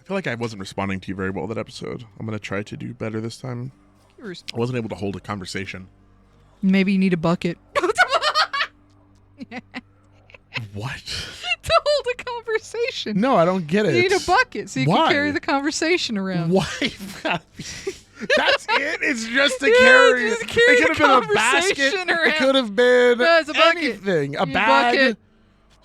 feel like I wasn't responding to you very well that episode. I'm going to try to do better this time. I wasn't able to hold a conversation. Maybe you need a bucket. What? To hold a conversation. No, I don't get it. You need a bucket so you Why? can carry the conversation around. Why? That's it? It's just to carry just it. carry It could the have been a basket. conversation around. It could have been No, it's a bucket. anything. A Your bag. bucket.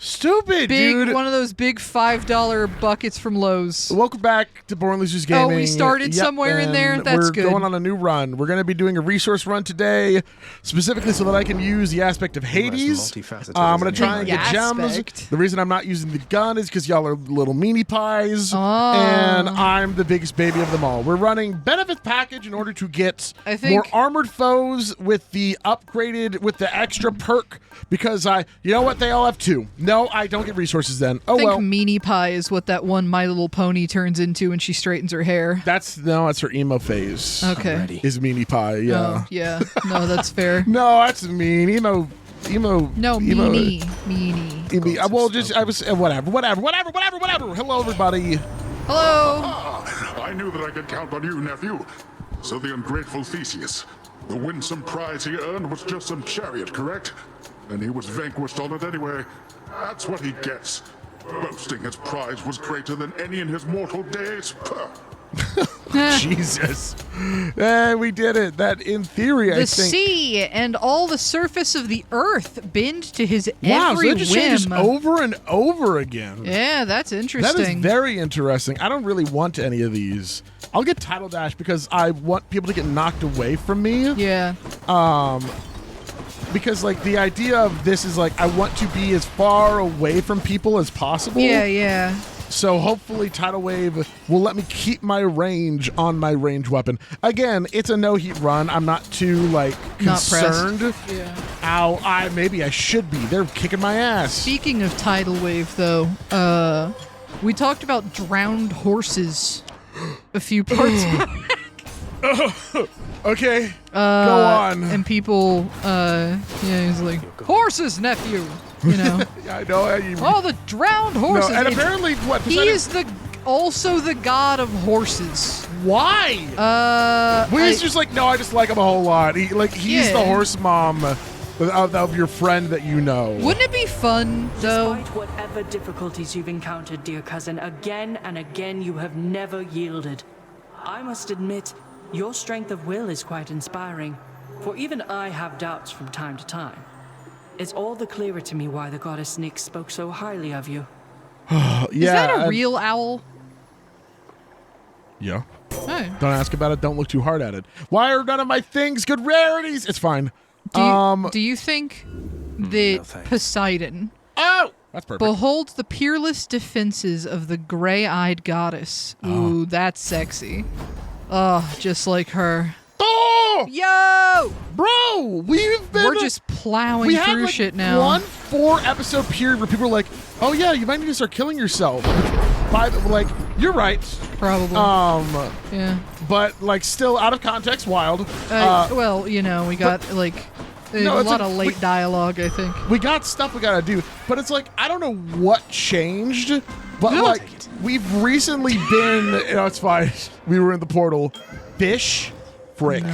Stupid, Big, dude. one of those big $5 buckets from Lowe's. Welcome back to Born Losers Gaming. Oh, we started somewhere in there? and That's we're good. going on a new run. We're going to be doing a resource run today, specifically so that I can use the aspect of Hades. I'm going to try and The get gems. aspect. The reason I'm not using the gun is because y'all are little meanie pies, Oh. and I'm the biggest baby of them all. We're running benefits package in order to get I think- more armored foes with the extra perk, because you know what? They all have 2. No, I don't get resources then. Oh I think well. meanie pie is what that one My Little Pony turns into when she straightens her hair. That's her emo phase. Okay. Is meanie pie, yeah. Oh, yeah. No, that's fair. No, that's mean. Emo. No, meanie. Meanie. Well, whatever. Hello, everybody. Hello. I knew that I could count on you, nephew. So the ungrateful Theseus. The winsome prize he earned was just some chariot, correct? And he was vanquished on it anyway. That's what he gets. Boasting his prize was greater than any in his mortal days. Puh. Jesus. We did it. That, in theory, I The think. sea and all the surface of the earth bend to his Wow, every so that just changes whim. over and over again. Yeah, that's That interesting. is very interesting. I don't really want any of these. I'll get Title Dash because I want people to get knocked away from me. Yeah. Because, like, the idea of this is, like, I want to be as far away from people as possible. Yeah. So hopefully Tidal Wave will let me keep my range on my range weapon. Again, it's a no-heat run. I'm not too, like, Not pressed. concerned. Yeah. Ow, maybe I should be. They're kicking my ass. Speaking of tidal wave, though, we talked about drowned horses a few parts back. Okay, go on. And people, he's like, horses, nephew, you know. Yeah, I know. Oh, the drowned horses. No, and It's- apparently, what? he is also the god of horses. Why? He's just like, no, I just like him a whole lot. He's Yeah. the horse mom of your friend that you know. Wouldn't it be fun, though? Despite whatever difficulties you've encountered, dear cousin, again and again you have never yielded. I must admit, your strength of will is quite inspiring, for even I have doubts from time to time. It's all the clearer to me why the goddess Nyx spoke so highly of you. Yeah. Is that a real owl? Yeah. Oh. Don't ask about it. Don't look too hard at it. Why are none of my things good rarities? It's fine. Do you think that Poseidon Oh, that's perfect. beholds the peerless defenses of the gray-eyed goddess? Ooh, that's sexy. Oh, just like her. Oh, Yo! bro, We're just plowing we had through like shit now. one 4-episode period where people were like, "Oh yeah, you might need to start killing yourself." Like, you're right. Probably. Yeah. But like, still out of context, wild. Well, you know, we got like No, a it's lot like- of late dialogue, I think. We got stuff we gotta do, but it's like I don't know what changed, but No. like we've recently been. It's fine. We were in the portal. Fish, frick.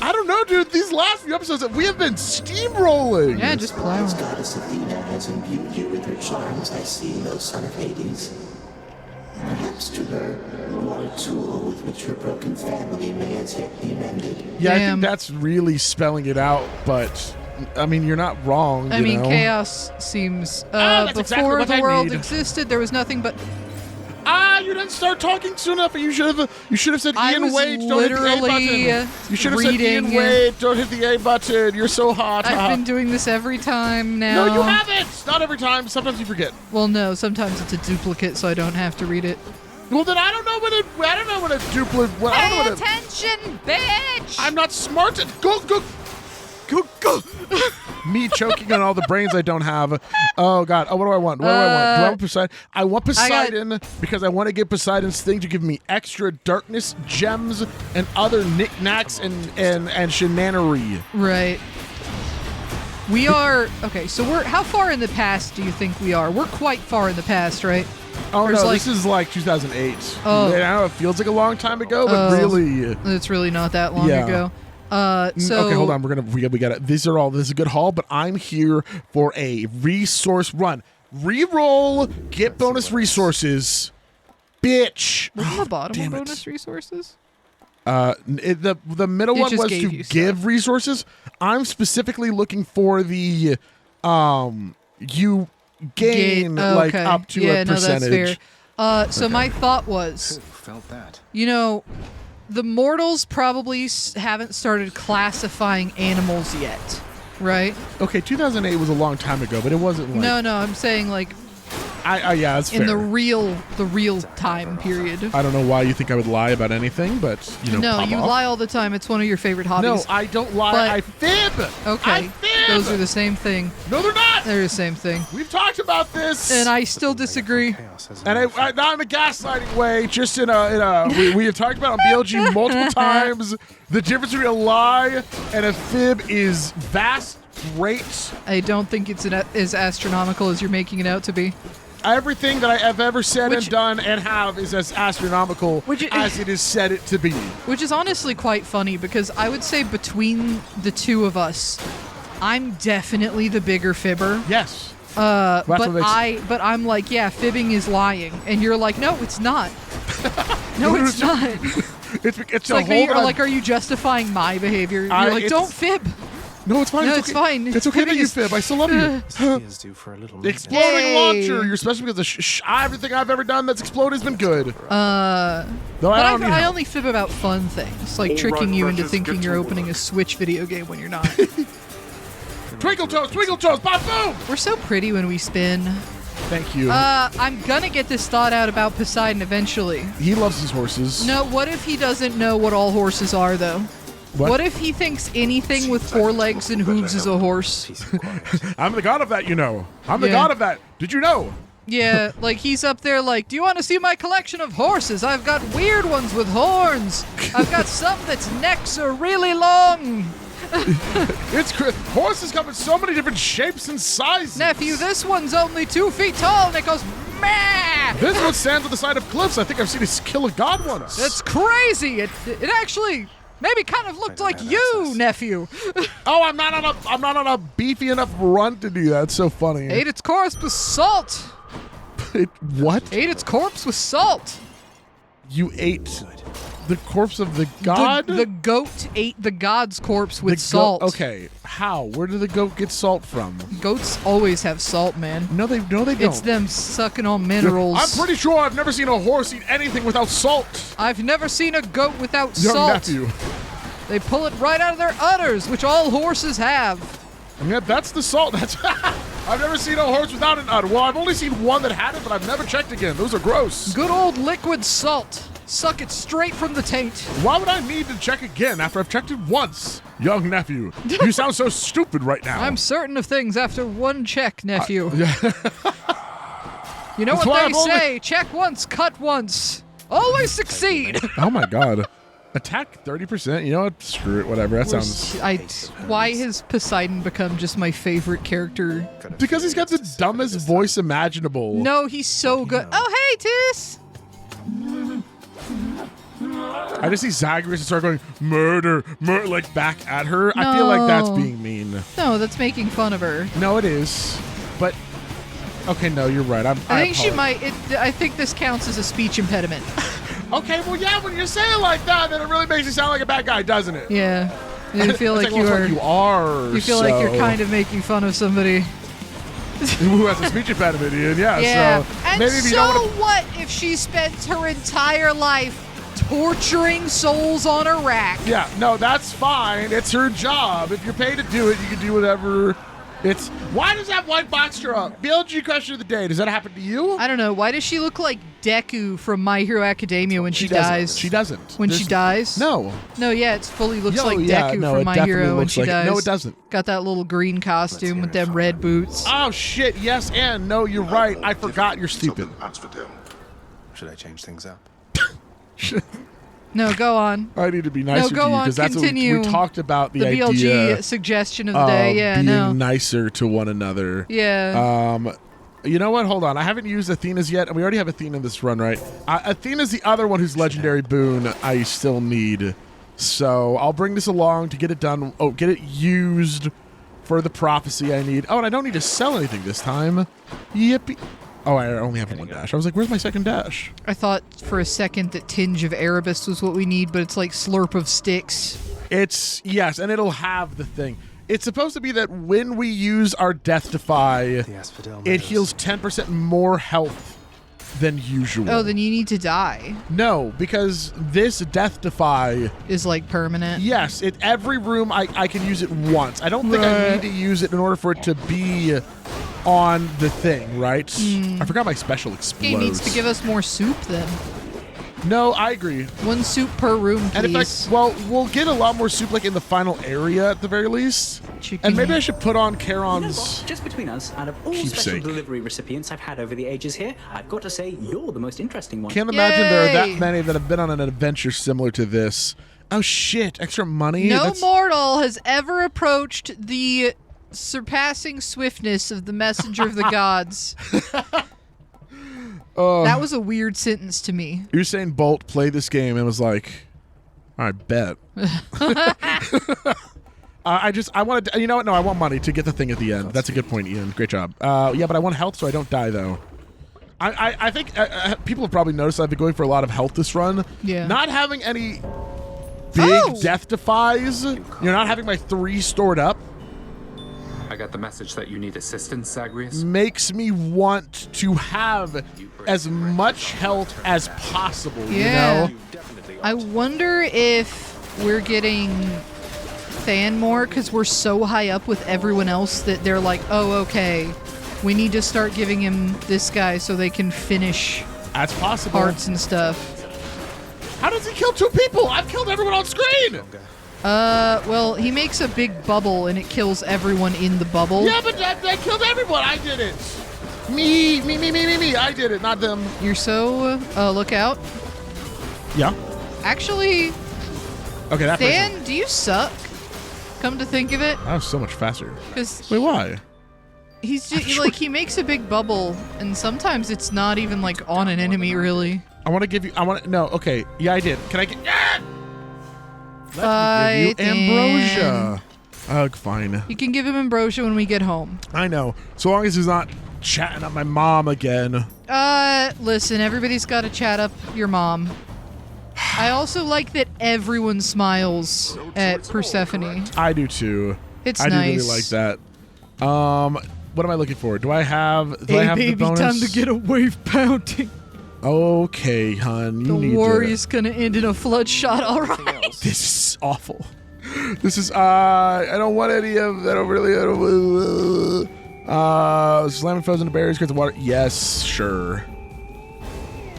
I don't know, dude. These last few episodes, we have been steamrolling. Yeah, just plowing. As goddess Athena has imbued you with her charms, I see no son of Hades. Perhaps to her, you are a tool with which her broken family may as yet be mended. Yeah, I Damn. think that's really spelling it out, but I mean, you're not wrong. I you mean, know? chaos seems. that's Before exactly what the I world need. existed, there was nothing but. You didn't start talking soon enough. You should have said I Ian was Wade, don't hit the A literally button. You should have said Ian reading. Wade, don't hit the A button. You're so hot. I've been doing this every time now. No, you haven't. Not every time. Sometimes you forget. Well, no, sometimes it's a duplicate, so I don't have to read it. Well, then I don't know what a duplicate. Well, I don't know what a, attention, bitch! I'm not smart. Go. Me choking on all the brains I don't have. Oh God. Oh, what do I want? What do I want? Do I want Poseidon? I want Poseidon because I want to give Poseidon's thing to give me extra darkness, gems, and other knickknacks and shenanery. Right. We are okay. So how far in the past do you think we are? We're quite far in the past, right? Oh Or is no, like, this is like 2008. Oh. I know it feels like a long time ago, but really. it's really not that long Yeah. ago. So Okay, hold on. We got it. This is a good haul, but I'm here for a resource run. Reroll, get bonus resources, bitch. Wasn't the bottom damn one it. bonus resources? The middle It one just was gave to you stuff. give resources. I'm specifically looking for the you gain like okay. up to yeah, a percentage. No, that's fair. So my thought was, Felt that. you know, the mortals probably haven't started classifying animals yet, right? Okay, 2008 was a long time ago, but it wasn't like No, I'm saying like yeah, that's fair. in the real time period. I don't know why you think I would lie about anything, but you know. No, pop you off. lie all the time. It's one of your favorite hobbies. No, I don't lie. But- I fib. Okay, I fib. those are the same thing. No, they're not. They're the same thing. We've talked about this. And I still disagree. Chaos has And not in a gaslighting way, just in a we have talked about on BLG multiple times. The difference between a lie and a fib is vast, great. I don't think it's as astronomical as you're making it out to be. Everything that I have ever said Which- and done and have is as astronomical Which- as it is said it to be. Which is honestly quite funny because I would say between the two of us, I'm definitely the bigger fibber. Yes. But what makes- I'm like, yeah, fibbing is lying, and you're like, no, it's not. No, it's not. It's a Like, whole. or like, are you justifying my behavior? You're like, it's- don't fib. No, it's fine. No, it's it's okay. fine. It's okay that Fibbing you is- fib. I still love you. He is due for a little maintenance. Exploding Yay. launcher. You're special because everything I've ever done that's exploded has been good. Though But I don't need I help. only fib about fun things, like All tricking right, you into Precious, thinking get you're to opening a work. Switch video game when you're not. Twinkle toes, pop boom. We're so pretty when we spin. Thank you. I'm gonna get this thought out about Poseidon eventually. He loves his horses. No, what if he doesn't know what all horses are, though? What if he thinks anything with four legs and hooves is a horse? Peace and quiet. I'm the god of that, you know. I'm the Yeah. god of that. Did you know? Yeah, like he's up there like, do you want to see my collection of horses? I've got weird ones with horns. I've got some that's necks are really long. Horses come in so many different shapes and sizes. Nephew, this one's only 2 feet tall and it goes, meh. This one stands on the side of cliffs. I think I've seen it kill a god once. That's crazy. It actually maybe kind of looked like you, nephew. Oh, I'm not on a beefy enough run to do that. It's so funny. Ate its corpse with salt. What? Ate its corpse with salt. You ate the corpse of the god? The goat ate the god's corpse with The salt. Okay, how? Where did the goat get salt from? Goats always have salt, man. No, they don't. It's them sucking on minerals. I'm pretty sure I've never seen a horse eat anything without salt. I've never seen a goat without Young salt. nephew. They pull it right out of their udders, which all horses have. Yeah, that's the salt. That's. I've never seen a horse without an udder. Well, I've only seen one that had it, but I've never checked again. Those are gross. Good old liquid salt. Suck it straight from the taint. Why would I need to check again after I've checked it once? Young nephew, you sound so stupid right now. I'm certain of things after one check, nephew. Yeah. You know That's what why they I've only- say? Check once, cut once. Always succeed. Oh my god. Attack 30%. You know what? Screw it. Whatever. That sounds. Why has Poseidon become just my favorite character? Because he's got the dumbest voice imaginable. No, he's so good. Oh, hey, Tis. I just see Zagreus and start going murder, like back at her. I feel like that's No. being mean. No, that's making fun of her. No, it is. But okay, no, you're right. I think she might. I think this counts as a speech impediment. Okay, well, yeah. When you say it like that, then it really makes you sound like a bad guy, doesn't it? Yeah, you feel It's like well, you it's are. like you are. You feel like you're so- kind of making fun of somebody. who has a speech impediment, Ian. Yeah. Yeah. So And maybe if you so don't want what if she spent her entire life torturing souls on a rack? to. Yeah. No, that's fine. It's her job. If you're paid to do it, you can do whatever. It's. Why does that white box show up? BLG question of the day. Does that happen to you? I don't know. Why does she look like Deku from My Hero Academia when she doesn't. dies? She doesn't. When she There's- dies? No. No, yeah, it fully looks Yo, like yeah, Deku no, from it My definitely Hero when looks she like it. dies. No, it doesn't. Got that little green costume with them red boots. Oh shit! Yes and no. You're right. I forgot. You're stupid. Asphodel. Should I change things up? No, go on. I need to be nicer go to you on, because that's what we continue. talked about the The BLG idea suggestion of the of day. Yeah, being no. nicer to one another. Yeah. You know what? Hold on. I haven't used Athena's yet, and we already have Athena in this run, right? Athena's the other one whose legendary boon I still need. So I'll bring this along to get it done. Oh, get it used for the prophecy I need. Oh, and I don't need to sell anything this time. Yippee. Oh, I only have one dash. I was like, where's my second dash? I thought for a second that Tinge of Erebus was what we need, but it's like Slurp of Sticks. It's, yes, and it'll have the thing. It's supposed to be that when we use our Death Defy, The Asphodel it Meadows. heals 10% more health than usual. Oh, then you need to die. No, because this Death Defy, Is like permanent. yes, every room I can use it once. I don't think I need to use it in order for it to be on the thing, right? I forgot my special explodes. Game needs to give us more soup then. No, I agree. 1 soup per room, And in please. fact, well, we'll get a lot more soup like in the final area at the very least. Chicken. And maybe I should put on You know Charon's... what? Just between us, out of all special Keepsake. delivery recipients I've had over the ages here, I've got to say you're the most interesting one. Can't imagine there are Yay! that many that have been on an adventure similar to this. Oh shit, extra money? No That's- mortal has ever approached the surpassing swiftness of the messenger of the gods. That was a weird sentence to me. Usain Bolt played this game and was like, I bet. I wanted to, you know what? No, I want money to get the thing at the end. That's a good point, Ian. Great job. Yeah, but I want health so I don't die, though. I think people have probably noticed I've been going for a lot of health this run. Yeah. Not having any big Oh! death defies. You're not having my 3 stored up. I got the message that you need assistance, Zagreus. Makes me want to have as much health as possible, Yeah. you know? I wonder if we're getting Than more because we're so high up with everyone else that they're like, oh, okay, we need to start giving him this guy so they can finish That's possible. parts and stuff. How does he kill 2 people? I've killed everyone on screen! Well, he makes a big bubble and it kills everyone in the bubble. Yeah, but I killed everyone. I did it. Me. I did it, not them. You're so, look out. Yeah. Actually, Okay, that person. Than, do you suck? Come to think of it, That was so much faster. because Wait, why? he's just, like, he makes a big bubble and sometimes it's not even like on an enemy really. I want to give you. No. Okay. Yeah, I did. Can I get? Yeah! Let Bye, me give you ambrosia. Ugh, fine. You can give him ambrosia when we get home. I know. So long as he's not chatting up my mom again. Listen, everybody's got to chat up your mom. I also like that everyone smiles at Persephone. I do too. It's I nice. do really like that. What am I looking for? Do I have? Do I have the bonus? a wave pounding. Okay, hun. You The need war to. is gonna end in a flood shot. All right. This is awful. This is. I don't want any of. I don't really. Slamming foes into barriers, creates the water. Yes, sure.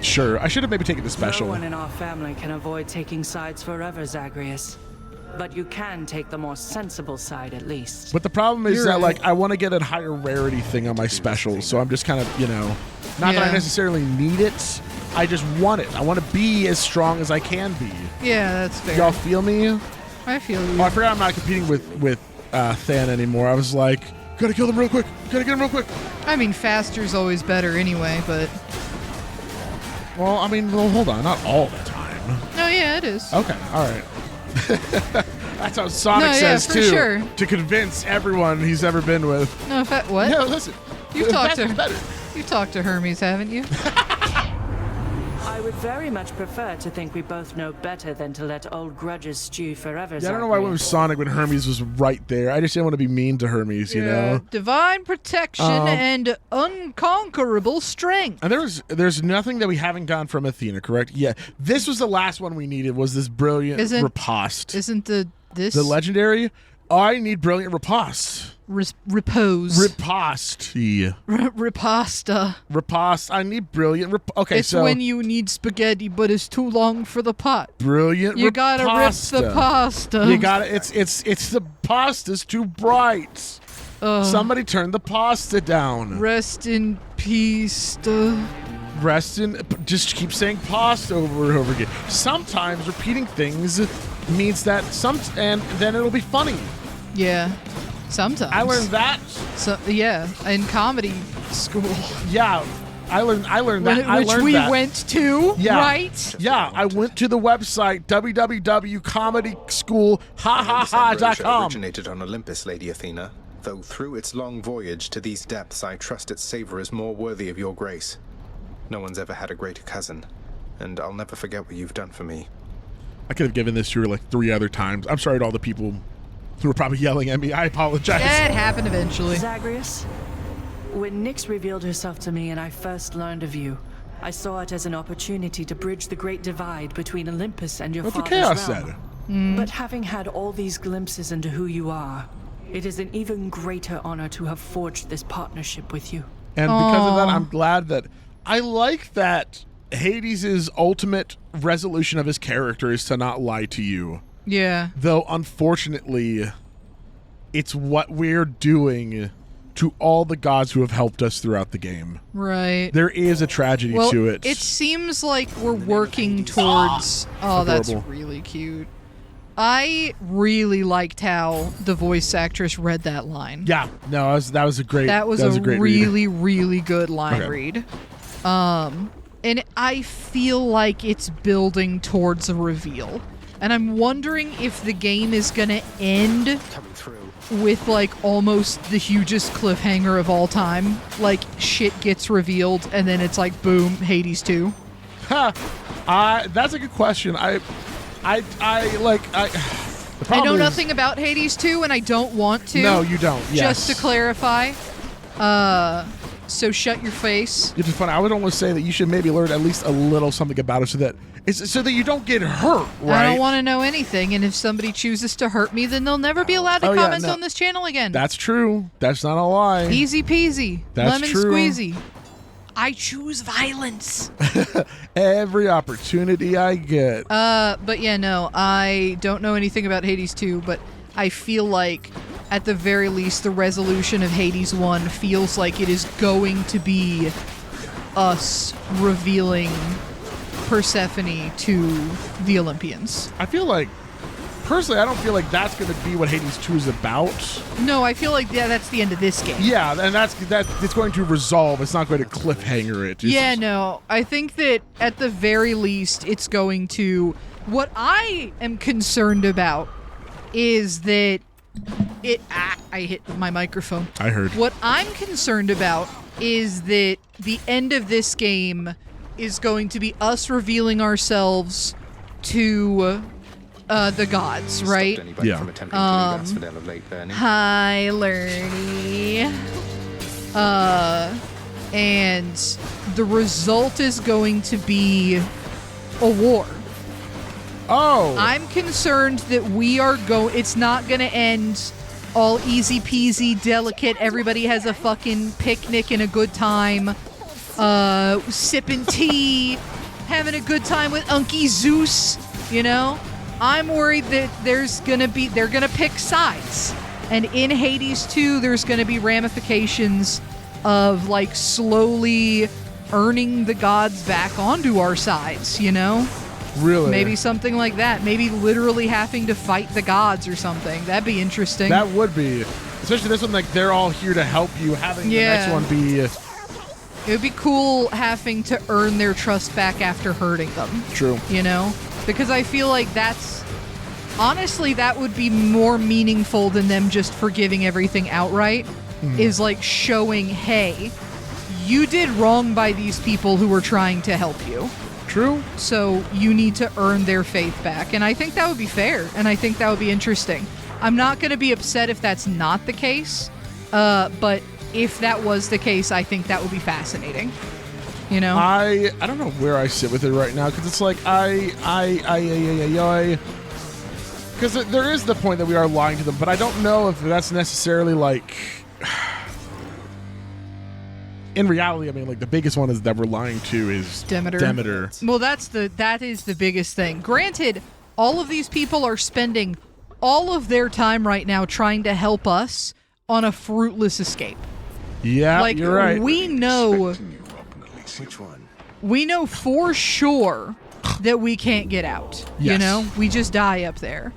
Sure. I should have maybe taken the special. No one in our family can avoid taking sides forever, Zagreus. But you can take the more sensible side at least. But the problem is You're that, right. like, I want to get a higher rarity thing on my specials, so I'm just kind of, not that I Yeah. necessarily need it. I just want it. I want to be as strong as I can be. Yeah, that's fair. Y'all feel me? I feel Oh, you. I forgot I'm not competing with Than anymore. I was like, gotta kill them real quick. Gotta get him real quick. I mean, faster's always better anyway, but Well, I mean, hold on. Not all the time. no, yeah, it is. Okay, all right. That's how Sonic No, yeah, says, for too. sure. To convince everyone he's ever been with. No, what? No, listen. You've talked Faster's to better. You talked to Hermes, haven't you? I would very much prefer to think we both know better than to let old grudges stew forever, Yeah, I don't know why I went with Sonic when Hermes was right there. I just didn't want to be mean to Hermes, you know? Divine protection and unconquerable strength. And there's nothing that we haven't gotten from Athena, correct? Yeah. This was the last one we needed, was this brilliant riposte. Isn't this The legendary? I need brilliant riposte. repose? Riposte. Ripasta. Riposte. I need brilliant Okay, It's so when you need spaghetti, but it's too long for the pot. brilliant You gotta rip the pasta. You gotta it's the pasta's too bright. Somebody turn the pasta down. Rest in peace. Rest in. Just keep saying pasta over and over again. Sometimes repeating things means that and then it'll be funny. Yeah. Sometimes. I learned that. So, yeah, in comedy, school. Yeah, I learned that. I Which learned we that. went to, Yeah. right? Yeah, I went to the website www.comedyschool.com. originated on Olympus, Lady Athena. Though through its long voyage to these depths, I trust its savor is more worthy of your grace. No one's ever had a greater cousin, and I'll never forget what you've done for me. I could have given this to her like 3 other times. I'm sorry to all the people who were probably yelling at me. I apologize. It happened eventually. Zagreus, when Nyx revealed herself to me and I first learned of you, I saw it as an opportunity to bridge the great divide between Olympus and your That's what father's Chaos realm. said. But having had all these glimpses into who you are, it is an even greater honor to have forged this partnership with you. And because of that, I'm glad that I like that Hades' ultimate resolution of his character is to not lie to you. Yeah. Though, unfortunately, it's what we're doing to all the gods who have helped us throughout the game. Right. There is a tragedy Well, to it. it seems like we're working towards... Oh, that's Adorable. really cute. I really liked how the voice actress read that line. Yeah, no, that was a great. That was a a great read. really, really good line Okay. read. And I feel like it's building towards a reveal. And I'm wondering if the game is going to end Coming through. with like almost the hugest cliffhanger of all time. Like shit gets revealed and then it's like boom, Hades 2. That's a good question. The I problem know is- nothing about Hades 2 and I don't want to. No, you don't. Yes. Just to clarify. So shut your face. It's funny. I would almost say that you should maybe learn at least a little something about it, so that you don't get hurt. Right? I don't want to know anything, and if somebody chooses to hurt me, then they'll never be allowed to Oh, yeah, comment no. on this channel again. That's true. That's not a lie. Easy peasy. That's Lemon true. squeezy. I choose violence. Every opportunity I get. But yeah, no, I don't know anything about Hades 2, but I feel like at the very least the resolution of Hades 1 feels like it is going to be us revealing Persephone to the Olympians. I feel like, personally, I don't feel like that's going to be what Hades 2 is about. No, I feel like that's the end of this game. Yeah, and it's going to resolve. It's not going to cliffhanger it. It's- Yeah, no. I think that at the very least, it's going to. What I am concerned about is that I hit my microphone. I heard. What I'm concerned about is that the end of this game is going to be us revealing ourselves to the gods, right? Stopped anybody Yeah. from attempting to leave Asphodel of Lake Burning. Hi, Lerny. And the result is going to be a war. Oh. I'm concerned that we are it's not going to end all easy peasy, delicate, everybody has a fucking picnic and a good time, sipping tea, having a good time with Unky Zeus, you know? I'm worried that they're gonna pick sides. And in Hades 2, there's gonna be ramifications of like slowly earning the gods back onto our sides, you know? Really? Maybe something like that. Maybe literally having to fight the gods or something. That'd be interesting. That would be. Especially this one, like, they're all here to help you. Having Yeah. the next one be... It would be cool having to earn their trust back after hurting them. True. You know? Because I feel like honestly, that would be more meaningful than them just forgiving everything outright. Is like showing, hey, you did wrong by these people who were trying to help you. True. So you need to earn their faith back. And I think that would be fair. And I think that would be interesting. I'm not going to be upset if that's not the case. But if that was the case, I think that would be fascinating. You know? I don't know where I sit with it right now, because it's like, because there is the point that we are lying to them, but I don't know if that's necessarily like... In reality, I mean, like, the biggest one is that we're lying to is Demeter. Well, that is the biggest thing. Granted, all of these people are spending all of their time right now trying to help us on a fruitless escape. Yeah, Like, you're right. we know Which one? we know for sure that we can't get out. You Yes. know? We just die up there.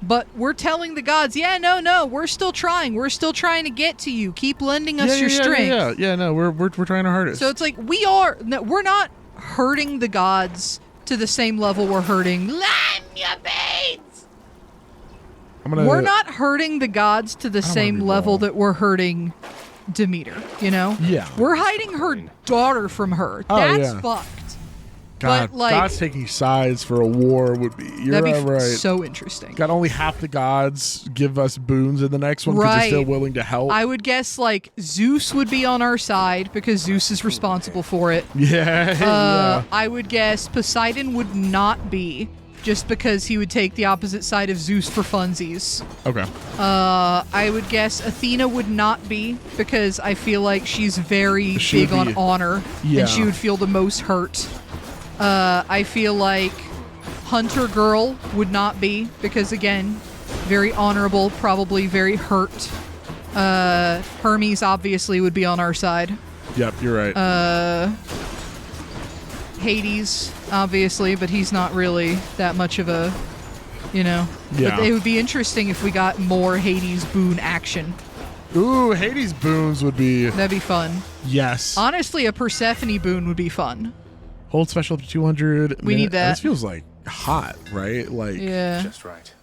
But we're telling the gods, yeah, no, we're still trying. We're still trying to get to you. Keep lending us your strength. Yeah, no, we're trying our hardest. So it's like we're not hurting the gods to the same level we're hurting Lamia-Bates. We're not hurting the gods to the same level that we're hurting Demeter, you know? Yeah. We're hiding her daughter from her. That's fucked. God, but, like, gods taking sides for a war would be. You're that'd be right. so interesting. Got only half the gods give us boons in the next one because they're still willing to help. I would guess like Zeus would be on our side because Zeus is responsible for it. Yeah. I would guess Poseidon would not be, just because he would take the opposite side of Zeus for funsies. Okay. I would guess Athena would not be, because I feel like she's very big on honor, and she would feel the most hurt. I feel like Hunter Girl would not be, because again, very honorable, probably very hurt. Hermes obviously would be on our side. Yep, you're right. Hades, obviously, but he's not really that much of a, Yeah. But it would be interesting if we got more Hades boon action. Ooh, Hades boons would be... That'd be fun. Yes. Honestly, a Persephone boon would be fun. Hold special up to 200. We need that. This feels like hot, right? Like just right.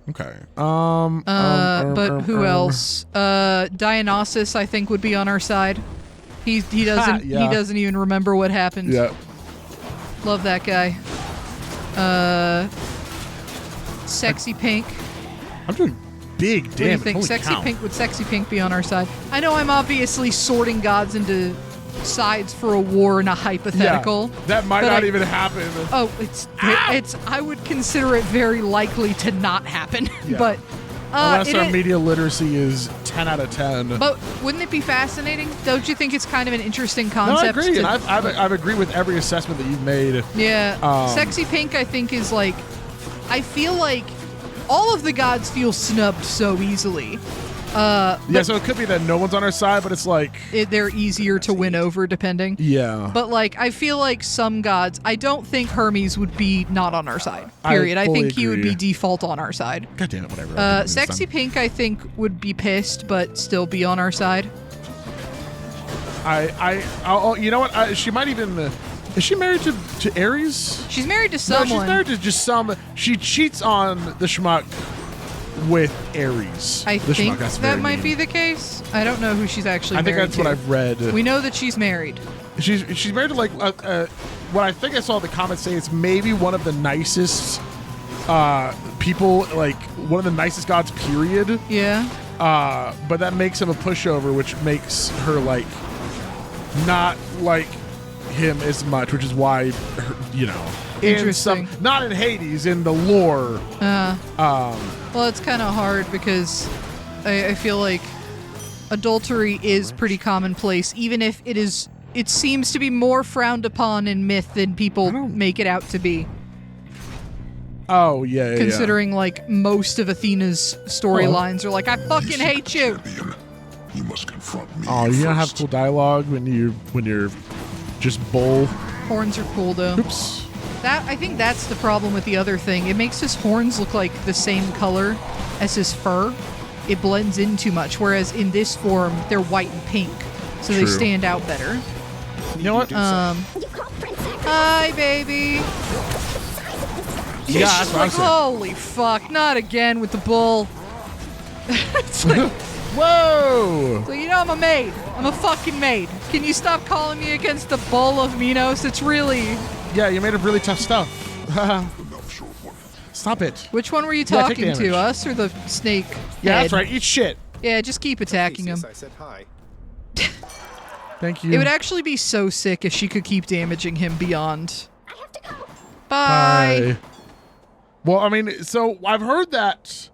Okay. But who else? Dionysus, I think, would be on our side. He doesn't he doesn't even remember what happened. Yeah. Love that guy. Sexy Pink. I'm doing big damage. What do you think? Sexy Pink be on our side? I know I'm obviously sorting gods into sides for a war in a hypothetical. Yeah, that might not even happen. Oh, it's I would consider it very likely to not happen. Yeah. But unless our media literacy is 10 out of 10. But wouldn't it be fascinating? Don't you think it's kind of an interesting No, concept? I agree, and I've agreed with every assessment that you've made. Yeah. Sexy Pink, I think, is like, I feel like all of the gods feel snubbed so easily. So it could be that no one's on our side, but it's like... they're easier to win over, depending. Yeah. But, like, I feel like some gods... I don't think Hermes would be not on our side, period. I think he would be default on our side. God damn it, whatever. Sexy Pink, I think, would be pissed, but still be on our side. You know what? She might even... Is she married to Ares? She's married to someone. No, she's married to just some... She cheats on the schmuck with Ares. I think that might be the case. I don't know who she's actually married to. I think that's what I've read. We know that she's married. She's married to, like, what I think I saw the comments say, it's maybe one of the nicest people, like, one of the nicest gods, period. Yeah. But that makes him a pushover, which makes her, like, not like him as much, which is why, Interesting. Not in Hades, in the lore. Well, it's kind of hard because I feel like adultery is pretty commonplace, even if it seems to be more frowned upon in myth than people make it out to be. Oh, yeah, Considering, like, most of Athena's storylines are like, I fucking hate you. You must confront me. Oh, you don't have cool dialogue when you're just bull. Horns are cool, though. Oops. I think that's the problem with the other thing. It makes his horns look like the same color as his fur. It blends in too much, whereas in this form, they're white and pink, so they stand out better. You know what? Hi, baby. Yeah, that's what I'm saying. Holy fuck, not again with the bull. It's like, whoa! So I'm a maid. I'm a fucking maid. Can you stop calling me against the bull of Minos? It's really... Yeah, you made up really tough stuff. Stop it. Which one were you talking to, us or the snake Yeah, head? that's right. Eat shit. Yeah, just keep attacking him. I said hi. Thank you. It would actually be so sick if she could keep damaging him beyond. I have to go. Bye. Well, I mean, so I've heard that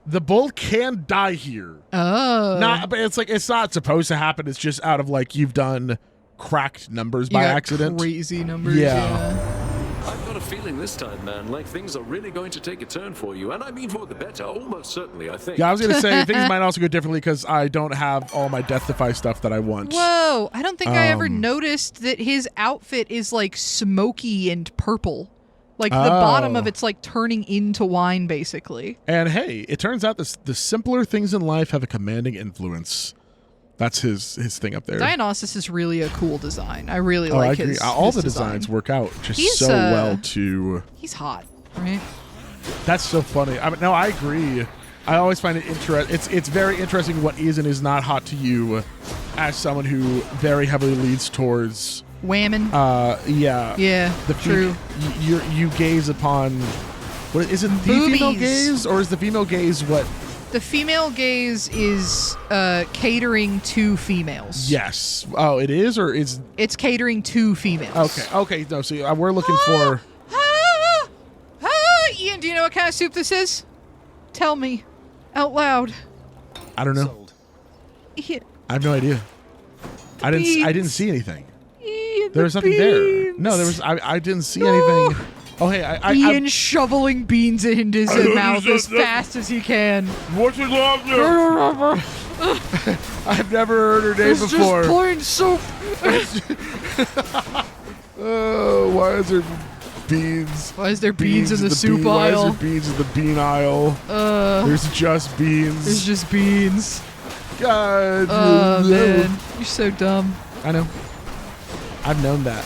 the bull can die here. Oh. But it's not supposed to happen. It's just out of, like, you've done cracked numbers by accident. Crazy numbers. Yeah. I've got a feeling this time, man, like things are really going to take a turn for you, and I mean for the better, almost certainly, I think. Yeah, I was going to say, things might also go differently because I don't have all my Death Defy stuff that I want. Whoa, I don't think I ever noticed that his outfit is, like, smoky and purple. Like the bottom of it's like turning into wine, basically. And hey, it turns out the simpler things in life have a commanding influence. That's his thing up there. Dionysus is really a cool design. I really I like agree. his All his the design. designs work out just He's, so well too. He's hot, right? That's so funny. No, I agree. I always find it interesting. It's very interesting what is and is not hot to you, as someone who very heavily leads towards Whammon. Yeah. Yeah. True. You gaze upon. What is it? The female gaze, or is the female gaze what? The female gaze is catering to females. Yes. Oh, it is, or is? It's catering to females. Okay. Okay. No. So we're looking for. Ian, do you know what kind of soup this is? Tell me, out loud. I don't know. Sold. Ian, I have no idea. I didn't beans. see anything. Ian, There was nothing there. No, there was. I didn't see anything. Oh, hey, Ian shoveling beans into his mouth as fast as he can. What's it love there? I've never heard her name before. Just plain soup. Oh, why is there beans? Why is there beans in the soup Why is aisle? there beans in the bean aisle? There's just beans. There's just beans. God. Oh, man. You're so dumb. I know. I've known that.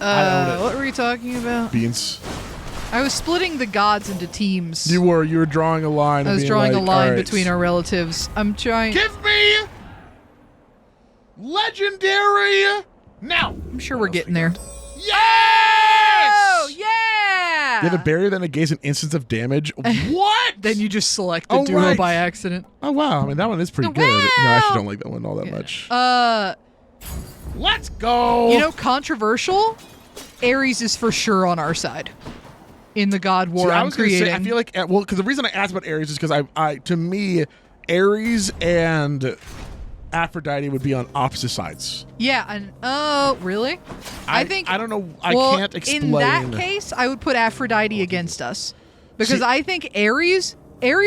I own it. What were you talking about? Beans. I was splitting the gods into teams. You were drawing a line. I was being drawing like, a line all right, between our relatives. I'm trying. Give me legendary now. I'm sure we're getting there. Yes! Oh, yeah! You have a barrier that negates an instance of damage. What? Then you just select the Oh, duo right. by accident. Oh, wow. I mean, that one is pretty good. No, I actually don't like that one all that much. Let's go. You know, controversial. Ares is for sure on our side in the god war See, I I'm was gonna say, creating. I feel like, well, because the reason I asked about Ares is because to me, Ares and Aphrodite would be on opposite sides. Yeah, and oh, really? I think I don't know. well, I can't explain. In that case, I would put Aphrodite against us because See- I think Ares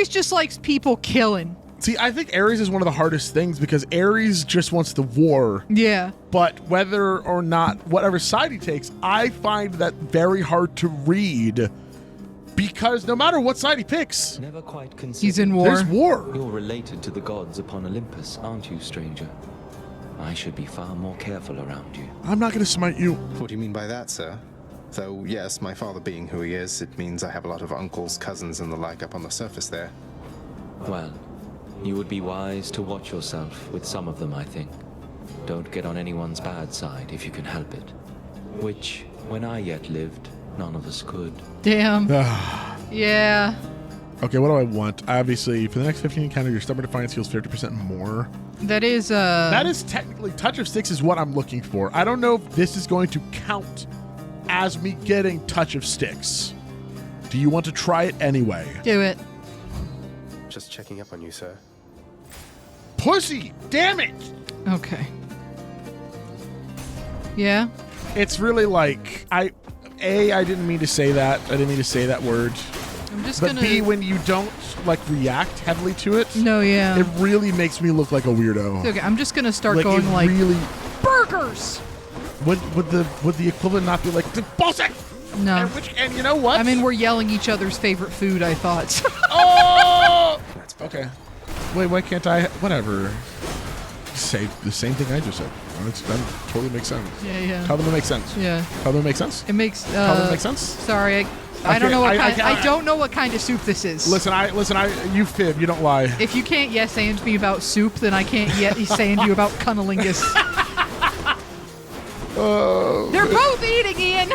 just likes people killing. See, I think Ares is one of the hardest things because Ares just wants the war. Yeah. But whether or not, whatever side he takes, I find that very hard to read because no matter what side he picks, Never quite considered. He's in war. there's war. You're related to the gods upon Olympus, aren't you, stranger? I should be far more careful around you. I'm not going to smite you. What do you mean by that, sir? Though, yes, my father being who he is, it means I have a lot of uncles, cousins, and the like up on the surface there. Well, you would be wise to watch yourself with some of them, I think. Don't get on anyone's bad side if you can help it. Which, when I yet lived, none of us could. Damn. Yeah. Okay, what do I want? Obviously, for the next 15 encounter, your stubborn defiance heals 50% more. That is That is technically Touch of Sticks is what I'm looking for. I don't know if this is going to count as me getting Touch of Sticks. Do you want to try it anyway? Do it. Just checking up on you, sir. Pussy! Damn it! Okay. Yeah. It's really like I didn't mean to say that. I didn't mean to say that word. I'm just But gonna. B, when you don't like react heavily to it, No, yeah. it really makes me look like a weirdo. Okay, I'm just gonna start Like, going it like really burgers. would the equivalent not be like bullshit? No. And you know what? I mean, we're yelling each other's favorite food. I thought. Oh! Okay. Wait, why can't I? Whatever. Say the same thing I just said. That totally makes sense. Yeah. Tell them it makes sense. Yeah. Tell them it makes sense. It makes. Tell them it makes sense. Sorry, I don't know what kind. I I don't know what kind of soup this is. Listen, you fib. You don't lie. If you can't yes and me about soup, then I can't yes and you about cunnilingus. They're both eating, Ian.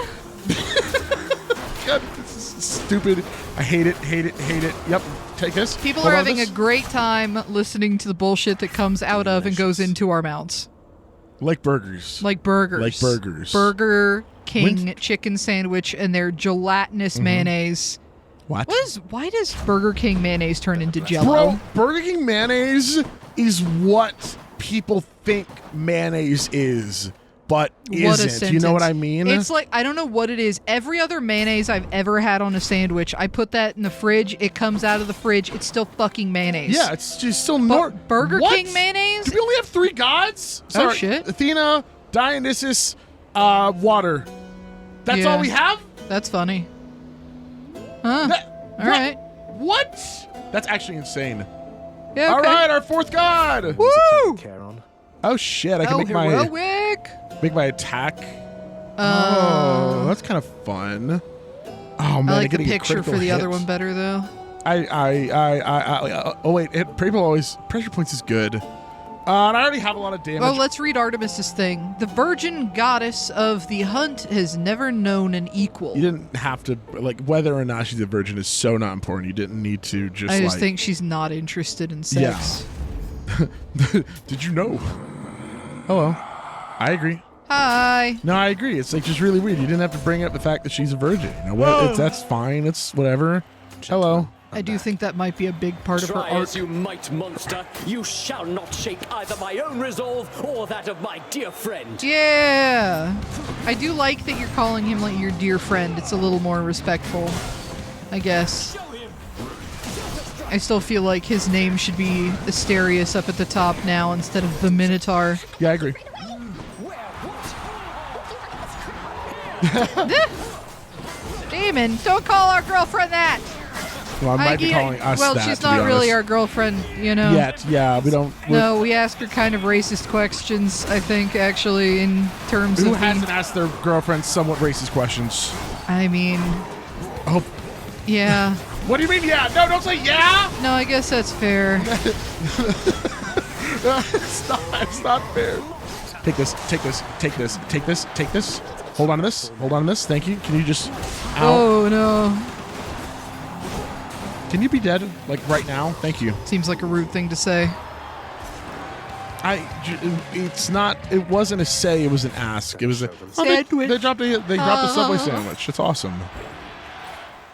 God, this is stupid. I hate it. Hate it. Hate it. Yep. Take this. People Hold are on having this. a great time listening to the bullshit that comes out of and goes into our mouths. Like burgers. Like burgers. Like burgers. Burger King chicken sandwich and their gelatinous mayonnaise. What? Why does Burger King mayonnaise turn into Jell-O? Bro, Burger King mayonnaise is what people think mayonnaise is, but What a isn't. You know what I sentence. mean? It's like, I don't know what it is. Every other mayonnaise I've ever had on a sandwich, I put that in the fridge. It comes out of the fridge. It's still fucking mayonnaise. Yeah, it's just still But Burger What? King mayonnaise? Do we only have 3 gods? Oh, Sorry, shit. Athena, Dionysus, water. That's Yeah. all we have? That's funny. Huh. All right. What? That's actually insane. Yeah, All okay. right, our fourth god. Woo! Oh shit! I can make my attack. Oh, that's kind of fun. Oh man, I like the getting a picture for critical the other hit. one better though. Oh wait, pressure points is good. And I already have a lot of damage. Well, let's read Artemis's thing. The virgin goddess of the hunt has never known an equal. You didn't have to, like, whether or not she's a virgin is so not important. You didn't need to just, I just think she's not interested in sex. Yeah. Did you know? Hello. I agree. Hi. No, I agree. It's like just really weird. You didn't have to bring up the fact that she's a virgin. You know what? That's fine. It's whatever. Hello. I do think that might be a big part of her Try arc. as you might, monster, you shall not shake either my own resolve or that of my dear friend. Yeah. I do like that you're calling him like your dear friend. It's a little more respectful, I guess. I still feel like his name should be Asterius up at the top now instead of the Minotaur. Yeah, I agree. Demon, don't call our girlfriend that. Well, I might be calling us well, that, she's to be not really honest. our girlfriend, you know. Yet, yeah, we don't. No, we ask her kind of racist questions, I think, actually, in terms Who of hasn't asked their girlfriends somewhat racist questions? I mean, Oh, yeah. what do you mean? Yeah, no, don't say yeah. No, I guess that's fair. It's not fair. Take this. Hold on to this. Thank you. Can you just? Ow. Oh no. Can you be dead like right now? Thank you. Seems like a rude thing to say. It's not. It wasn't a say. It was an ask. It was a. Sandwich. They dropped a Subway sandwich. It's awesome.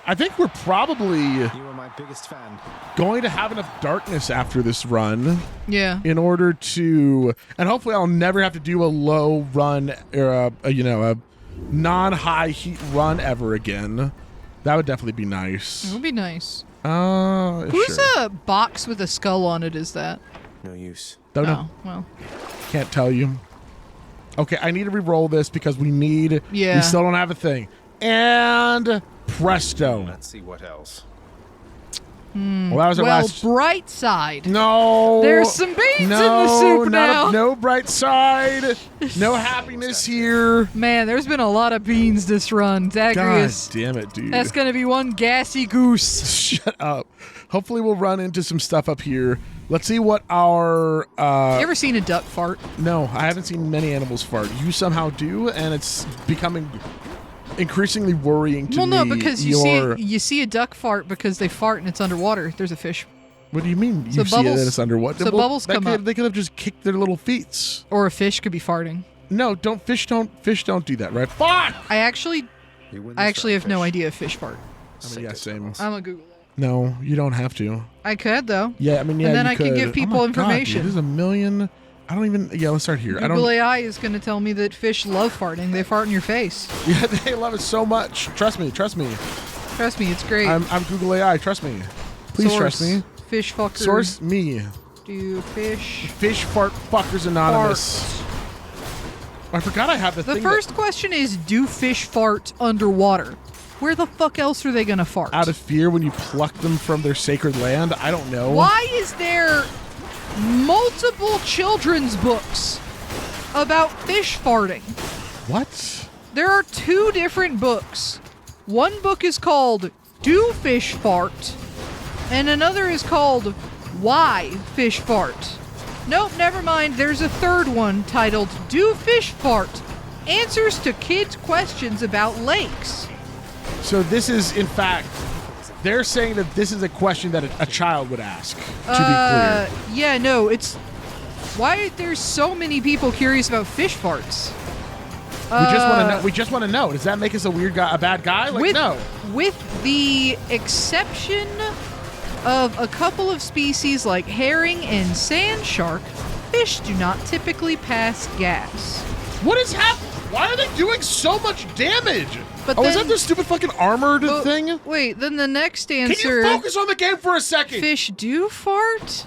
I think we're probably You are my biggest fan. going to have enough darkness after this run Yeah. in order to, and hopefully I'll never have to do a low run or a non-high heat run ever again. That would definitely be nice. It would be nice. Who's a box with a skull on it is that? No use. Don't know. Oh, well. Can't tell you. Okay, I need to re-roll this because we need. Yeah. We still don't have a thing. And presto. Let's see what else. Well, that was our last. bright side. No. There's some beans in the soup now. No bright side. No happiness here. Man, there's been a lot of beans this run. God Zagreus. damn it, dude. That's going to be one gassy goose. Shut up. Hopefully we'll run into some stuff up here. Let's see what our... you ever seen a duck fart? No, I haven't seen many animals fart. You somehow do, and it's becoming increasingly worrying to me. Well, no, because you see a duck fart because they fart and it's underwater. There's a fish. What do you mean? So You see it and it's underwater? so bubbles come up. They could have just kicked their little feet. Or a fish could be farting. No, fish don't do that, right? Fuck! I actually have no idea if fish fart. I mean, yeah, same. I'm gonna Google that. No, you don't have to. I could though. Yeah, I mean, yeah, And then you I can could. give people Oh my God, information. dude, there's a million. I don't even. Yeah, let's start here. I Google don't. AI is gonna tell me that fish love farting. They fart in your face. Yeah, they love it so much. Trust me. Trust me, it's great. I'm Google AI. Trust me. Please trust me. Fish fucker. Source me. Do fish Fish fart fuckers anonymous. I forgot I have the The thing. first question is, do fish fart underwater? Where the fuck else are they gonna fart? Out of fear when you pluck them from their sacred land. I don't know. Why is there multiple children's books about fish farting? What? There are 2 different books. One book is called Do Fish Fart, and another is called Why Fish Fart. Nope, never mind. There's a third one titled Do Fish Fart? Answers to Kids' Questions About Lakes. So this is, in fact, they're saying that this is a question that a child would ask. To be clear. Yeah, no, it's... Why there's so many people curious about fish farts? We just want to know. We just want to know. Does that make us a weird guy, a bad guy? Like, no. With the exception of a couple of species like herring and sand shark, fish do not typically pass gas. What is happening? Why are they doing so much damage? But is that the stupid fucking armored thing? Wait, then the next answer... Can you focus on the game for a second? Fish do fart?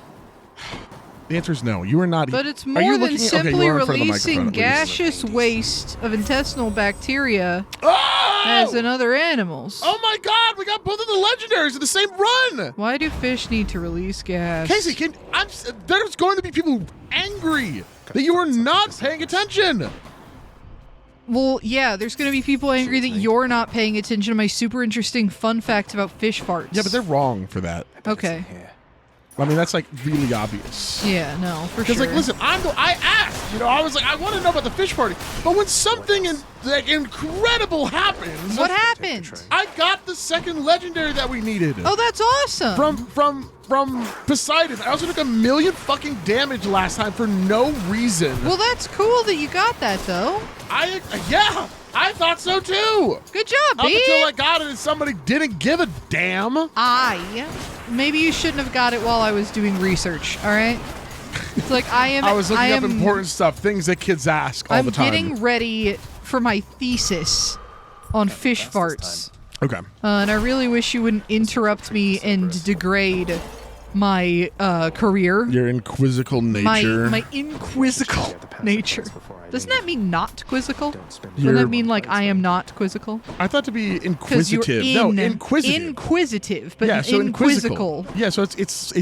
The answer is no. You are not. But it's Are more you than looking at- okay, you simply are in front of the releasing microphone at least. gaseous waste of intestinal bacteria. Ah! as in other animals. Oh my god, we got both of the legendaries in the same run! Why do fish need to release gas? Casey, there's going to be people angry that you are not paying attention. Well, yeah, there's going to be people angry that you're not paying attention to my super interesting fun fact about fish farts. Yeah, but they're wrong for that. Okay. I mean, that's like really obvious. Yeah, no, for sure. Because, like, listen, I asked, I was like, I want to know about the fish party. But when something incredible happens. What happened? I got the second legendary that we needed. Oh, that's awesome. From Poseidon. I also took 1 million fucking damage last time for no reason. Well, that's cool that you got that, though. I thought so too. Good job, Up B. until I got it and somebody didn't give a damn. Maybe you shouldn't have got it while I was doing research, all right? It's like I was looking up important stuff, things that kids ask all the time. I'm getting ready for my thesis on fish farts. Okay. And I really wish you wouldn't interrupt me and degrade my career. Your inquisical nature. My inquisical nature. Doesn't that mean not quizzical? Doesn't that mean like I am not quizzical? I thought to be inquisitive. You're inquisitive. Inquisitive, but yeah, so inquisical. Yeah, so it's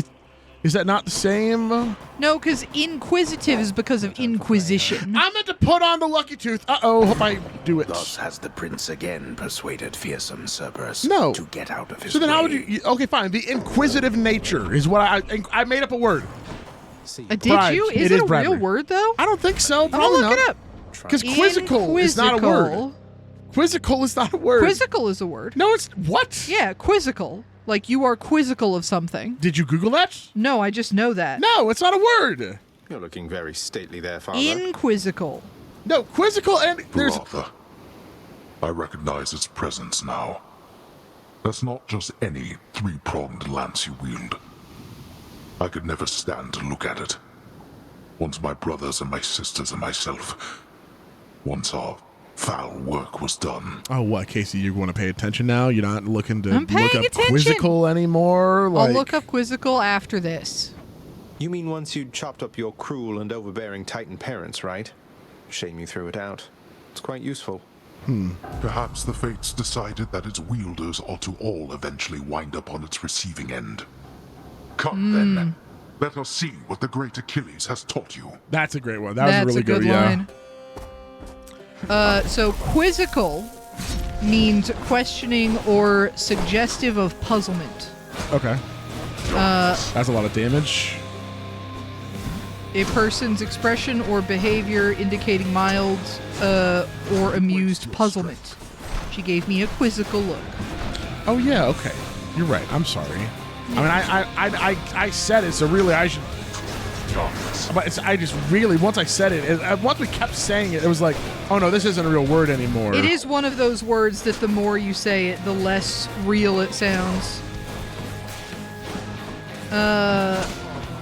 is that not the same? No, because inquisitive is because of inquisition. I meant to put on the lucky tooth. Uh-oh, hope I do it. Thus has the prince again persuaded fearsome Cerberus to get out of his So then way. how would you... Okay, fine. The inquisitive nature is what I made up a word. Did you? Is it a real word, though? I don't think so. I'm gonna look it up. Because quizzical is not a word. Quizzical is not a word. Quizzical is a word. No, it's... What? Yeah, quizzical. Like you are quizzical of something. Did you Google that? No, I just know that. No, it's not a word. You're looking very stately there, Father. Inquisical. No, quizzical and there's... Brother, I recognize its presence now. That's not just any three-pronged lance you wield. I could never stand to look at it. Once my brothers and my sisters and myself, once our foul work was done. Oh, what, Casey? You want to pay attention now? You're not looking to I'm paying look up attention. quizzical anymore? I'll look up quizzical after this. You mean once you'd chopped up your cruel and overbearing Titan parents, right? Shame you threw it out. It's quite useful. Perhaps the fates decided that its wielders ought to all eventually wind up on its receiving end. Come then. Let us see what the great Achilles has taught you. That's a great one. That was a really good line. So quizzical means questioning or suggestive of puzzlement. Okay. That's a lot of damage. A person's expression or behavior indicating mild or amused puzzlement. She gave me a quizzical look. Oh yeah, okay. You're right. I'm sorry. I mean, I said it, so really I should. But I just really, once I said it, once we kept saying it, it was like, oh no, this isn't a real word anymore. It is one of those words that the more you say it, the less real it sounds.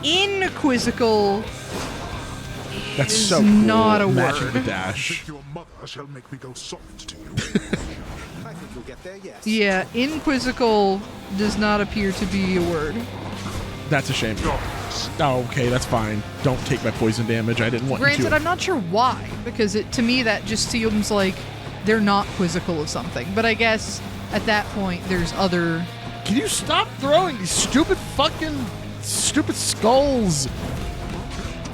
Inquisical. That's is so cool. not a Matching word. the dash. Your mother shall make me go soft to you. I think you'll get there, yes. Yeah, inquisical does not appear to be a word. That's a shame. Oh, okay, that's fine. Don't take my poison damage. I didn't want you Granted, to. I'm not sure why, because to me that just seems like they're not quizzical of something. But I guess at that point there's other... Can you stop throwing these stupid skulls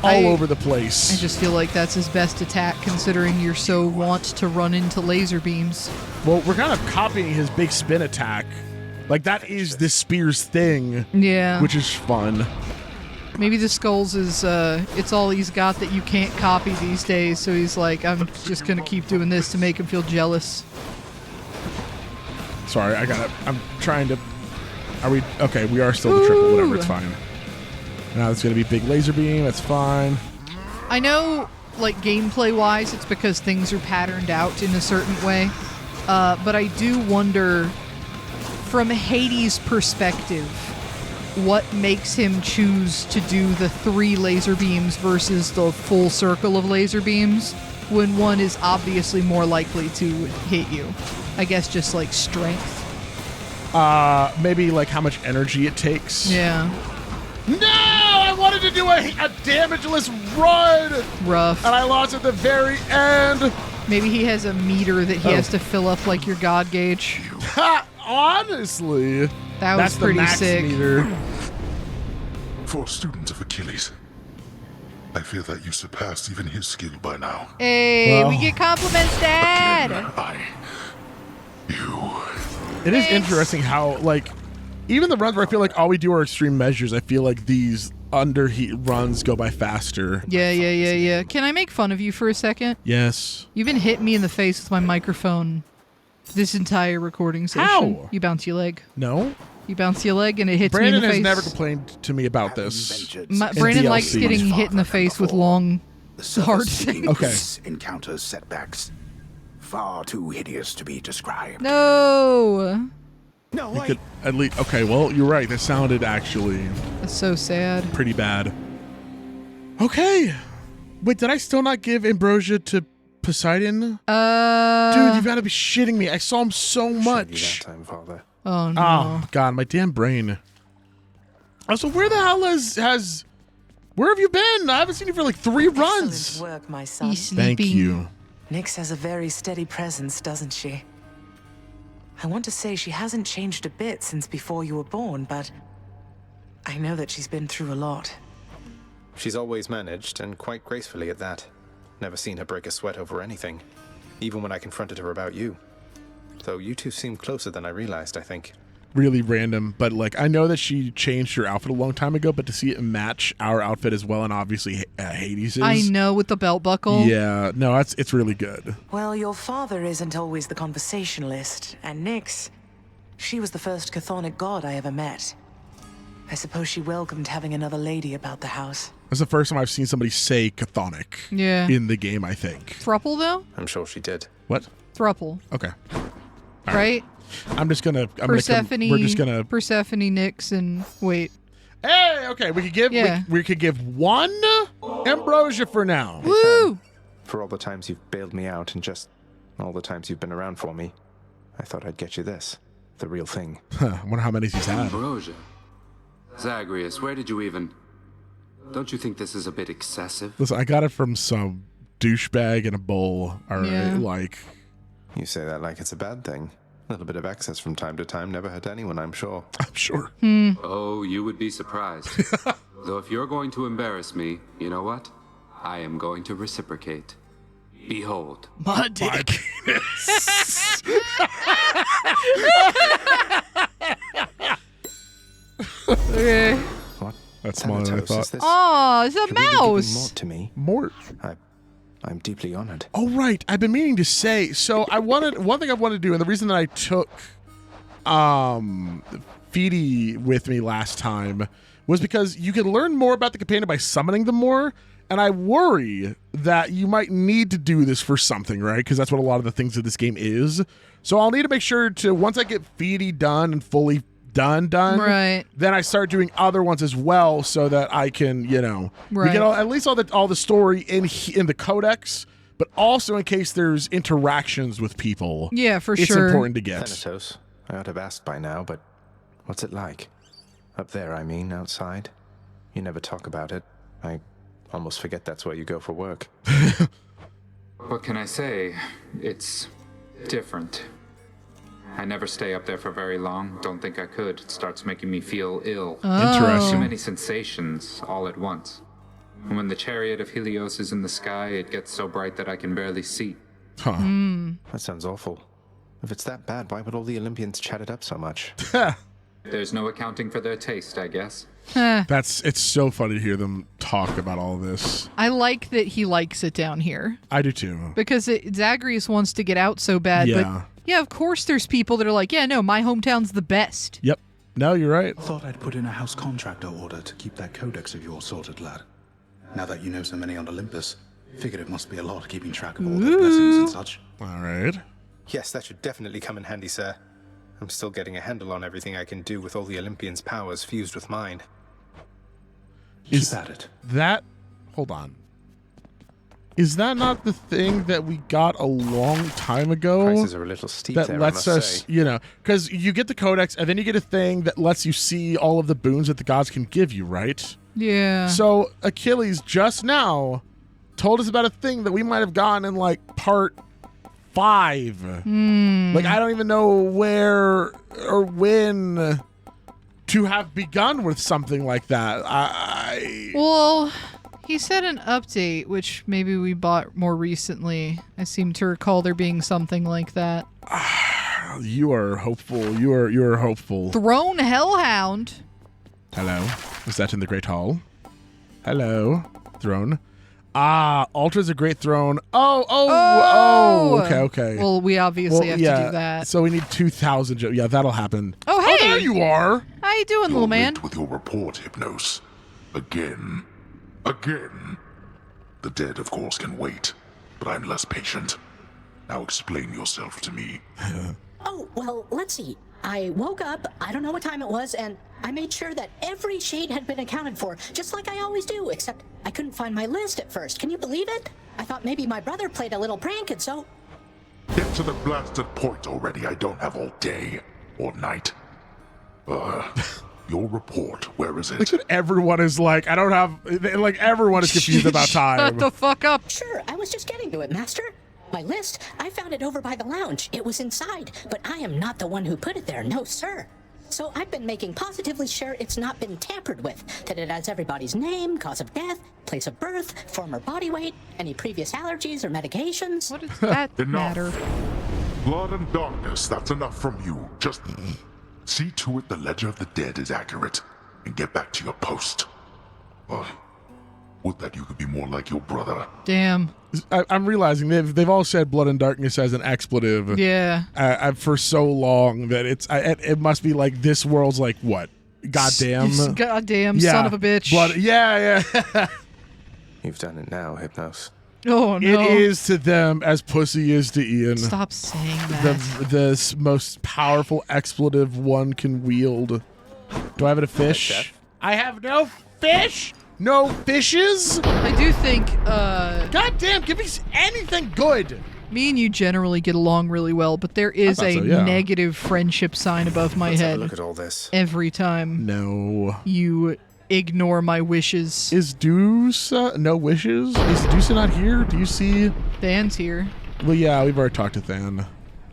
all over the place? I just feel like that's his best attack, considering you're so wont to run into laser beams. Well, we're kind of copying his big spin attack. Like, that is the spear's thing. Yeah. Which is fun. Maybe the skulls is, it's all he's got that you can't copy these days, so he's like, I'm just gonna keep doing this to make him feel jealous. Sorry, I'm trying to... Are we... Okay, we are still the triple, whatever, it's fine. Now it's gonna be big laser beam, that's fine. I know, like, gameplay-wise, it's because things are patterned out in a certain way, but I do wonder, from Hades' perspective, what makes him choose to do the 3 laser beams versus the full circle of laser beams when one is obviously more likely to hit you. I guess just like strength. Maybe like how much energy it takes. Yeah. No! I wanted to do a damageless run! Rough. And I lost at the very end. Maybe he has a meter that he has to fill up like your God gauge. Honestly, that's pretty the max sick. Meter. For students of Achilles, I fear that you surpassed even his skill by now. Hey, we get compliments, Dad. It is interesting how, like, even the runs where I feel like all we do are extreme measures, I feel like these underheat runs go by faster. Yeah. Can I make fun of you for a second? Yes. You've been hitting me in the face with my microphone this entire recording session. How? You bounce your leg. No. You bounce your leg and it hits Brandon me in the face. has never complained to me about this. Brandon likes getting hit in the face with long, hard things. Okay. Encounters setbacks far too hideous to be described. No. No, Could at least. Okay, well, you're right. That sounded actually That's so sad. pretty bad. Okay. Wait, did I still not give Ambrosia to Poseidon? Dude, you've got to be shitting me. I saw him so much. That time, Father. Oh no. Oh God, my damn brain. Also, where the hell has where have you been? I haven't seen you for like 3 runs. Excellent work, my son. He's Thank sleeping. you. Nyx has a very steady presence, doesn't she? I want to say she hasn't changed a bit since before you were born, but I know that she's been through a lot. She's always managed, and quite gracefully at that. Never seen her break a sweat over anything, even when I confronted her about you. Though you two seem closer than I realized, I think. Really random, but like I know that she changed her outfit a long time ago, but to see it match our outfit as well, and obviously Hades' I know, with the belt buckle. Yeah, no, it's really good. Well, your father isn't always the conversationalist, and Nyx, she was the first chthonic god I ever met. I suppose she welcomed having another lady about the house. That's the first time I've seen somebody say chthonic in the game, I think. Thruple, though? I'm sure she did. What? Thruple. Okay. Right? I'm just gonna. Persephone. We're just gonna. Persephone, Nyx, and wait. Hey, okay. We could give. We could give 1 Ambrosia for now. Woo! For all the times you've bailed me out, and just all the times you've been around for me, I thought I'd get you this, the real thing. I wonder how many he's had. Ambrosia. Zagreus, where did you even... Don't you think this is a bit excessive? Listen, I got it from some douchebag in a bowl. All right, Yeah. like. You say that like it's a bad thing. A little bit of excess from time to time never hurt anyone, I'm sure. I'm sure. Oh, you would be surprised. Though if you're going to embarrass me, you know what? I am going to reciprocate. Behold. My dick. Okay. What? That's smaller than I thought. Oh, it's a You're really giving mouse. Mort to me. Mort. I'm deeply honored. Oh right, I've been meaning to say. So I wanted one thing I wanted to do, and the reason that I took Feedy with me last time was because you can learn more about the companion by summoning them more. And I worry that you might need to do this for something, right? Because that's what a lot of the things of this game is. So I'll need to make sure to, once I get Feedy done and fully done, right, then I start doing other ones as well, so that I can, we Right. get at least all the story in the codex, but also in case there's interactions with people. Yeah, for it's sure. It's important to get. Thanatos, I ought to have asked by now, but what's it like? Up there, I mean, outside? You never talk about it. I almost forget that's where you go for work. What can I say? It's different. I never stay up there for very long. Don't think I could. It starts making me feel ill. Oh. Interesting. Too many sensations all at once. And when the chariot of Helios is in the sky, it gets so bright that I can barely see. Huh. That sounds awful. If it's that bad, why would all the Olympians chat it up so much? There's no accounting for their taste, I guess. It's so funny to hear them talk about all this. I like that he likes it down here. I do too. Because Zagreus wants to get out so bad, Yeah. but yeah, of course there's people that are like, yeah, no, my hometown's the best. Yep. No, you're right. Thought I'd put in a house contractor order to keep that codex of yours sorted, lad. Now that you know so many on Olympus, figured it must be a lot keeping track of all their blessings and such. All right. Yes, that should definitely come in handy, sir. I'm still getting a handle on everything I can do with all the Olympians' powers fused with mine. Is that... Hold on. Is that not the thing that we got a long time ago? Prices are a little steep that there, lets I must us, because you get the codex and then you get a thing that lets you see all of the boons that the gods can give you, right? Yeah. So Achilles just now told us about a thing that we might have gotten in like part 5. Like, I don't even know where or when to have begun with something like that. Well, he said an update, which maybe we bought more recently. I seem to recall there being something like that. You are hopeful. You are hopeful. Throne Hellhound. Hello. Is that in the Great Hall? Hello. Throne. Ultra's a great throne. Oh, okay. Well, we obviously have to do that. So we need 2,000. Yeah, that'll happen. Oh, hey. there you are. How you doing, little man? Late with your report, Hypnos. Again. The dead, of course, can wait, but I'm less patient. Now explain yourself to me. Oh, well, let's see. I woke up, I don't know what time it was, and I made sure that every shade had been accounted for, just like I always do, except I couldn't find my list at first. Can you believe it? I thought maybe my brother played a little prank, and so... Get to the blasted point already. I don't have all day or night. Your report, where is it? Everyone is like, I don't have... Like, everyone is confused about time. Shut the fuck up. Sure, I was just getting to it, Master. My list, I found it over by the lounge. It was inside, but I am not the one who put it there, no sir. So I've been making positively sure it's not been tampered with, that it has everybody's name, cause of death, place of birth, former body weight, any previous allergies or medications. What does that matter? Blood and darkness, that's enough from you. Just see to it the ledger of the dead is accurate, and get back to your post. Would that you could be more like your brother. Damn. I'm realizing they've all said blood and darkness as an expletive. Yeah. For so long that it must be like this world's like what? Goddamn. Goddamn son of a bitch. Blood. Yeah. You've done it now, Hypnos. Oh no. It is to them as pussy is to Ian. Stop saying that. The most powerful expletive one can wield. Do I have a fish? I have no fish. No fishes? I do think, God damn, give me anything good. Me and you generally get along really well, but there is a negative friendship sign above my head. Look at all this. Every time. No. You ignore my wishes. Is Dusa no wishes? Is Dusa not here? Do you see? Than's here. Well, yeah, we've already talked to Than.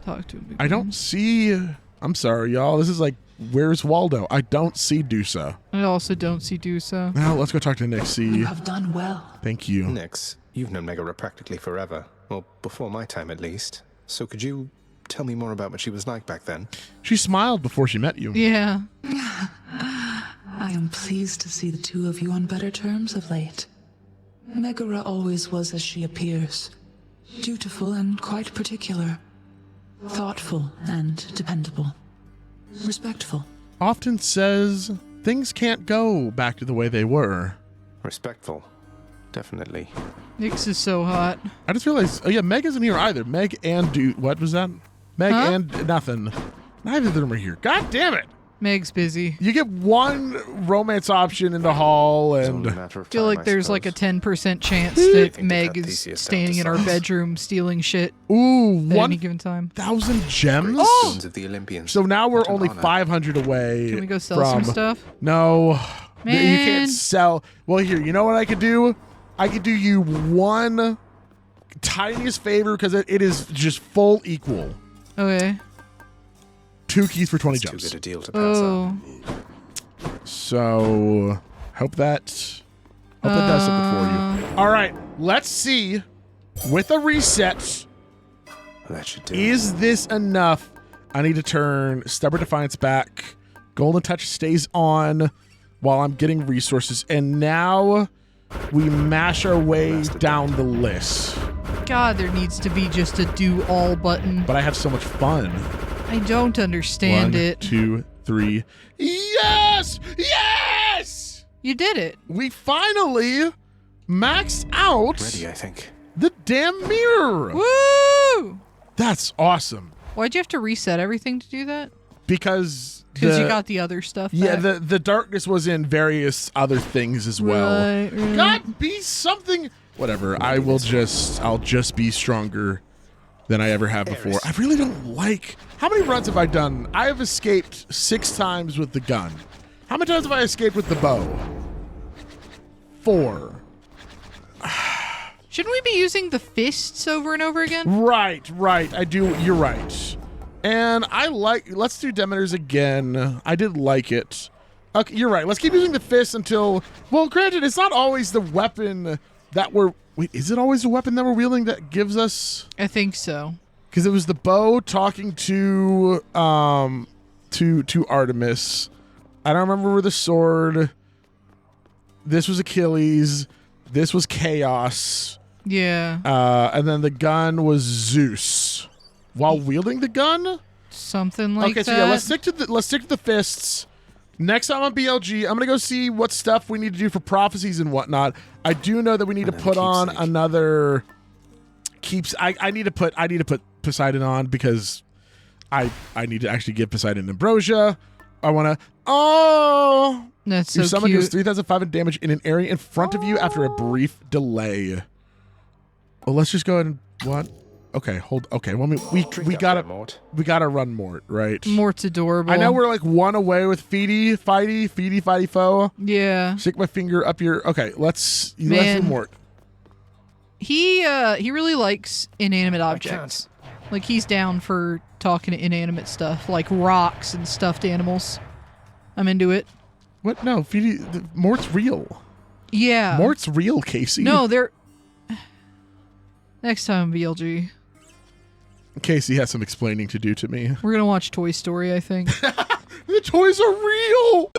Talk to him. I don't see. I'm sorry, y'all. This is like, where's Waldo? I don't see Dusa. I also don't see Dusa. Now let's go talk to Nixie. You have done well. Thank you. Nix, you've known Megara practically forever. Well, before my time at least. So could you tell me more about what she was like back then? She smiled before she met you. Yeah. I am pleased to see the two of you on better terms of late. Megara always was as she appears. Dutiful and quite particular. Thoughtful and dependable. Respectful. Often says things can't go back to the way they were. Respectful. Definitely. Nyx is so hot. I just realized, Meg isn't here either. Meg and what was that? Meg and nothing. Neither of them are here. God damn it. Meg's busy. You get one romance option in the hall, and I feel like there's like a 10% chance that Meg is standing in our bedroom stealing shit at any given time. 1,000 gems? Of the Olympians. So now we're only 500 away. Can we go sell some stuff? No. Man. You can't sell. Well, here, you know what I could do? I could do you one tiniest favor because it is just full equal. Okay. 2 keys for 20 gems. Too good a deal to pass up. So, hope that does something for you. All right, let's see. With a reset, that should do. Is this enough? I need to turn Stubborn Defiance back. Golden Touch stays on while I'm getting resources. And now we mash our way down the list. God, there needs to be just a do all button. But I have so much fun. I don't understand it. 1, 2, 3. Yes! Yes! You did it. We finally maxed out. Ready, I think. The damn mirror. Woo! That's awesome. Why'd you have to reset everything to do that? Because you got the other stuff back. Yeah, the darkness was in various other things as well. Right. God, be something. Whatever. I'll just be stronger than I ever have before. I really don't like... How many runs have I done? I have escaped 6 times with the gun. How many times have I escaped with the bow? 4. Shouldn't we be using the fists over and over again? Right. I do. You're right. And let's do Demeter's again. I did like it. Okay, you're right. Let's keep using the fists until, well, granted, it's not always the weapon that wait, is it always the weapon that we're wielding that gives us? I think so. Because it was the bow talking to Artemis. I don't remember the sword. This was Achilles. This was Chaos. Yeah. And then the gun was Zeus. While wielding the gun? Something like that. Okay, so yeah, let's stick to the fists. Next time on BLG, I'm gonna go see what stuff we need to do for prophecies and whatnot. I do know that we need to put on another I need to put Poseidon on because I need to actually give Poseidon ambrosia. I wanna that's your so summon cute. does 3,500 damage in an area in front of you after a brief delay. Well, let's just go ahead and what? Okay, okay. Well, we gotta run Mort, right? Mort's adorable. I know we're like one away with Fighty foe. Yeah. Stick my finger up your. Okay, let's do Mort. He really likes inanimate objects. Like he's down for talking to inanimate stuff, like rocks and stuffed animals. I'm into it. What? No, Mort's real. Yeah. Mort's real, Casey. No, they're. Next time, BLG. Casey has some explaining to do to me. We're gonna watch Toy Story, I think. The toys are real!